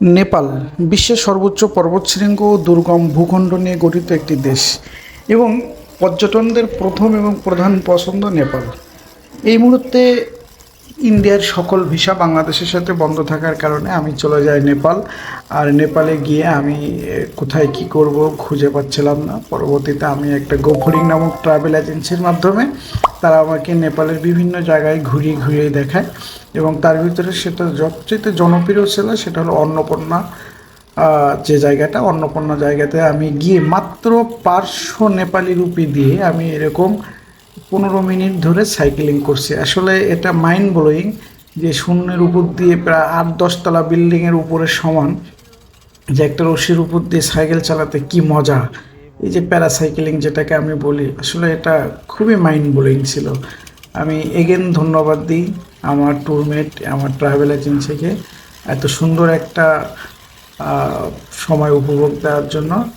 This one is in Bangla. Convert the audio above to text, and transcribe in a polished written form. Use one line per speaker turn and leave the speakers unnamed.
নেপাল বিশ্বের সর্বোচ্চ পর্বতশৃঙ্গ ও দুর্গম ভূখণ্ড নিয়ে গঠিত একটি দেশ এবং পর্যটনদের প্রথম এবং প্রধান পছন্দ নেপাল। এই মুহূর্তে ইন্ডিয়ার সকল ভিসা বাংলাদেশের সাথে বন্ধ থাকার কারণে আমি চলে যাই নেপাল। আর নেপালে গিয়ে আমি কোথায় কি করব খুঁজে পাচ্ছিলাম না। পরবর্তীতে আমি একটা গোফরিং নামক ট্রাভেল এজেন্সির মাধ্যমে তারা আমাকে নেপালের বিভিন্ন জায়গায় ঘুরিয়ে ঘুরিয়ে দেখায় এবং তার ভিতরে সেটা সবচেয়ে জনপ্রিয় ছিল সেটা হলো অন্নপূর্ণা। যে জায়গাটা অন্নপূর্ণা জায়গাতে আমি গিয়ে মাত্র 500 নেপালি রুপি দিয়ে আমি এরকম 15 মিনিট ধরে সাইক্লিং করছি। আসলে এটা মাইন্ড ব্লোয়িং যে শূন্যের উপর দিয়ে প্রায় 8-10 তলা বিল্ডিংয়ের উপরে সমান যে একটা রশির উপর দিয়ে সাইকেল চালাতে কি মজা। এই যে প্যারাসাইকেলিং যেটাকে আমি বলি, আসলে এটা খুবই মাইন্ড ব্লোয়িং ছিল। আমি এগেন ধন্যবাদ দিই আমার ট্যুরমেট, আমার ট্রাভেল এজেন্সিকে এত সুন্দর একটা সময় উপভোগ দেওয়ার জন্য।